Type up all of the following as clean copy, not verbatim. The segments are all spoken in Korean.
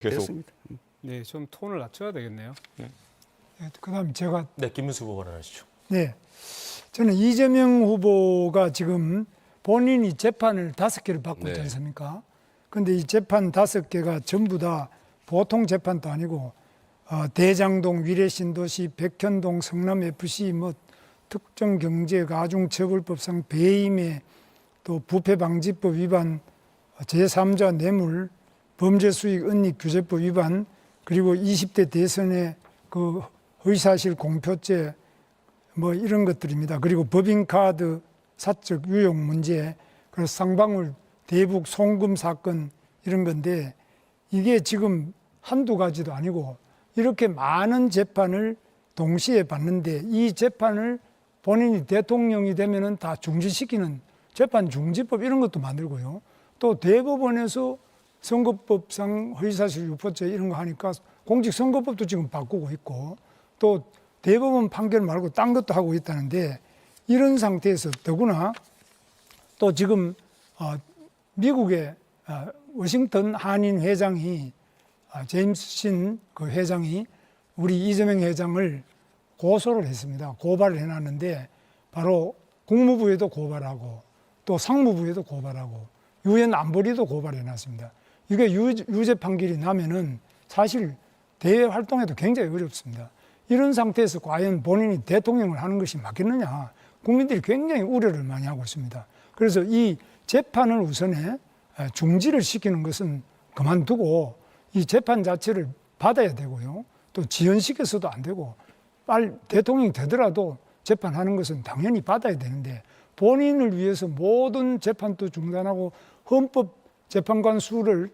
계속. 됐습니다. 네, 좀 톤을 낮춰야 되겠네요. 네, 그다음 제가 네, 김문수 후보 발언하시죠. 네, 저는 이재명 후보가 지금 본인이 재판을 5개를 받고 있지 네. 않습니까? 근데 이 재판 5개가 전부 다 보통 재판도 아니고 대장동, 위례신도시, 백현동, 성남FC, 뭐 특정경제가중처벌법상 배임에 또 부패방지법 위반, 제3자 뇌물, 범죄수익 은닉규제법 위반, 그리고 20대 대선의 그 허위사실 공표죄 뭐 이런 것들입니다. 그리고 법인카드 사적 유용 문제, 그리고 쌍방울 대북 송금 사건 이런 건데 이게 지금 한두 가지도 아니고 이렇게 많은 재판을 동시에 받는데 이 재판을 본인이 대통령이 되면은 다 중지시키는 재판 중지법 이런 것도 만들고요. 또 대법원에서 선거법상 허위사실 유포죄 이런 거 하니까 공직선거법도 지금 바꾸고 있고 또 대법원 판결 말고 딴 것도 하고 있다는데 이런 상태에서 더구나 또 지금 미국의 워싱턴 한인 회장이 제임스 신 그 회장이 우리 이재명 회장을 고소를 했습니다. 고발을 해놨는데 바로 국무부에도 고발하고 또 상무부에도 고발하고 유엔 안보리도 고발해놨습니다. 이게 유죄 판결이 나면은 사실 대외 활동에도 굉장히 어렵습니다. 이런 상태에서 과연 본인이 대통령을 하는 것이 맞겠느냐. 국민들이 굉장히 우려를 많이 하고 있습니다. 그래서 이 재판을 우선에 중지를 시키는 것은 그만두고 이 재판 자체를 받아야 되고요. 또 지연시켜서도 안 되고 빨리 대통령이 되더라도 재판하는 것은 당연히 받아야 되는데 본인을 위해서 모든 재판도 중단하고 헌법재판관 수를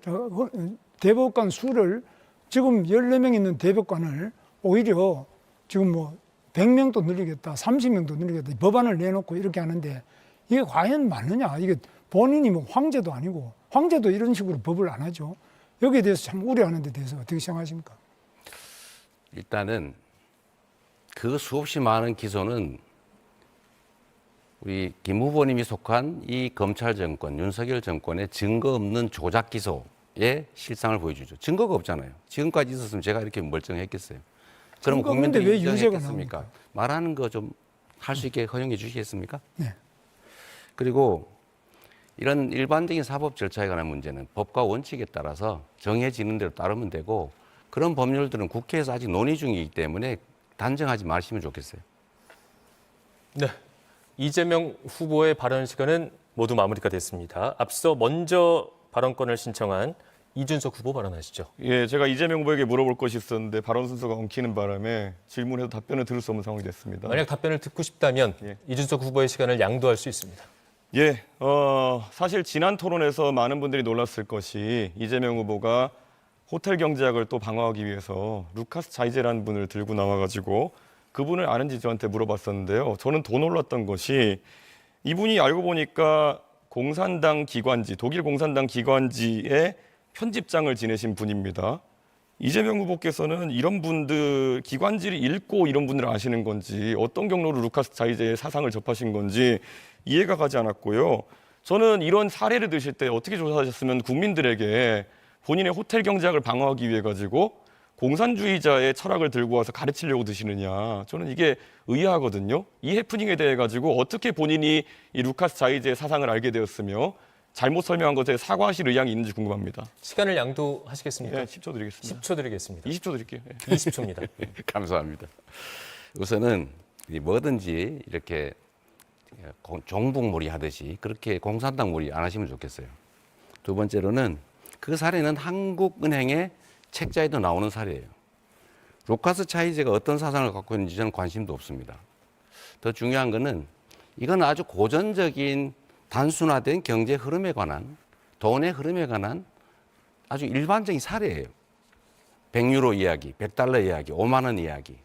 대법관 수를 지금 14명 있는 대법관을 오히려 지금 뭐 100명도 늘리겠다, 30명도 늘리겠다 법안을 내놓고 이렇게 하는데 이게 과연 맞느냐? 이게 본인이 뭐 황제도 아니고 황제도 이런 식으로 법을 안 하죠. 여기에 대해서 참 우려하는 데 대해서 어떻게 생각하십니까? 일단은 그 수없이 많은 기소는 우리 김 후보님이 속한 이 검찰 정권, 윤석열 정권의 증거 없는 조작 기소의 실상을 보여주죠. 증거가 없잖아요. 지금까지 있었으면 제가 이렇게 멀쩡했겠어요. 그럼 국민들이 왜 유죄가 인정했겠습니까? 나옵니까? 말하는 거 좀 할 수 있게 허용해 주시겠습니까? 네. 그리고 이런 일반적인 사법 절차에 관한 문제는 법과 원칙에 따라서 정해지는 대로 따르면 되고 그런 법률들은 국회에서 아직 논의 중이기 때문에 단정하지 마시면 좋겠어요. 네, 이재명 후보의 발언 시간은 모두 마무리가 됐습니다. 앞서 먼저 발언권을 신청한 이준석 후보 발언하시죠. 예, 제가 이재명 후보에게 물어볼 것이 있었는데 발언 순서가 엉키는 바람에 질문해도 답변을 들을 수 없는 상황이 됐습니다. 만약 답변을 듣고 싶다면 예. 이준석 후보의 시간을 양도할 수 있습니다. 예, 사실 지난 토론에서 많은 분들이 놀랐을 것이 이재명 후보가 호텔 경제학을 또 방어하기 위해서 루카스 자이제라는 분을 들고 나와가지고 그분을 아는지 저한테 물어봤었는데요. 저는 더 놀랐던 것이 이분이 알고 보니까 공산당 기관지, 독일 공산당 기관지의 편집장을 지내신 분입니다. 이재명 후보께서는 이런 분들, 기관지를 읽고 이런 분들을 아시는 건지 어떤 경로로 루카스 자이제의 사상을 접하신 건지 이해가 가지 않았고요. 저는 이런 사례를 드실 때 어떻게 조사하셨으면 국민들에게 본인의 호텔 경제학을 방어하기 위해 가지고 공산주의자의 철학을 들고 와서 가르치려고 드시느냐. 저는 이게 의아하거든요. 이 해프닝에 대해 가지고 어떻게 본인이 이 루카스 자이제의 사상을 알게 되었으며 잘못 설명한 것에 사과하실 의향이 있는지 궁금합니다. 시간을 양도하시겠습니까? 예, 10초 드리겠습니다. 10초 드리겠습니다. 20초 드릴게요. 예. 20초입니다. 감사합니다. 우선은 뭐든지 이렇게 종북몰이 하듯이 그렇게 공산당몰이 안 하시면 좋겠어요. 두 번째로는 그 사례는 한국은행의 책자에도 나오는 사례예요. 루카스 차이제가 어떤 사상을 갖고 있는지 저는 관심도 없습니다. 더 중요한 거는 이건 아주 고전적인 단순화된 경제 흐름에 관한, 돈의 흐름에 관한 아주 일반적인 사례예요. 100유로 이야기, 100달러 이야기, 5만 원 이야기.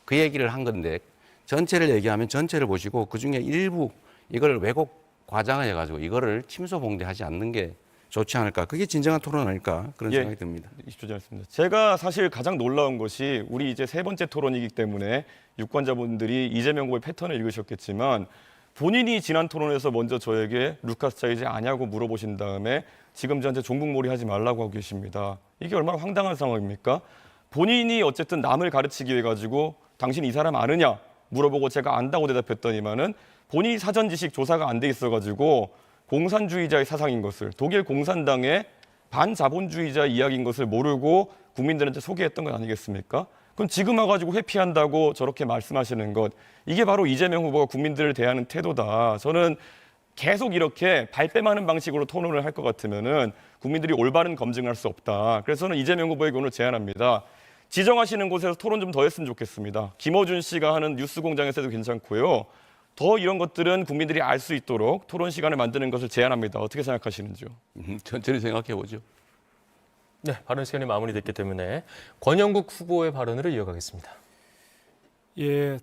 그 얘기를 한 건데 전체를 얘기하면 전체를 보시고 그중에 일부 이걸 왜곡 과장해가지고 이거를 침소봉대하지 않는 게 좋지 않을까. 그게 진정한 토론 아닐까 그런 예. 생각이 듭니다. 20초 지났습니다. 제가 사실 가장 놀라운 것이 우리 이제 세 번째 토론이기 때문에 유권자분들이 이재명 후보의 패턴을 읽으셨겠지만 본인이 지난 토론에서 먼저 저에게 루카스 자이제 아냐고 물어보신 다음에 지금 저한테 종북몰이 하지 말라고 하고 계십니다. 이게 얼마나 황당한 상황입니까? 본인이 어쨌든 남을 가르치기 위해 가지고 당신 이 사람 아느냐 물어보고 제가 안다고 대답했더니만은 본인이 사전 지식 조사가 안 돼 있어가지고 공산주의자의 사상인 것을 독일 공산당의 반자본주의자 이야기인 것을 모르고 국민들한테 소개했던 건 아니겠습니까? 그럼 지금 와가지고 회피한다고 저렇게 말씀하시는 것 이게 바로 이재명 후보가 국민들을 대하는 태도다. 저는 계속 이렇게 발뺌하는 방식으로 토론을 할 것 같으면은 국민들이 올바른 검증할 수 없다. 그래서 저는 이재명 후보에게 오늘 제안합니다. 지정하시는 곳에서 토론 좀 더 했으면 좋겠습니다. 김어준 씨가 하는 뉴스공장에서 해도 괜찮고요. 더 이런 것들은 국민들이 알 수 있도록 토론 시간을 만드는 것을 제안합니다. 어떻게 생각하시는지요? 천천히 생각해 보죠. 네, 발언 시간이 마무리됐기 때문에 권영국 후보의 발언으로 이어가겠습니다. 예,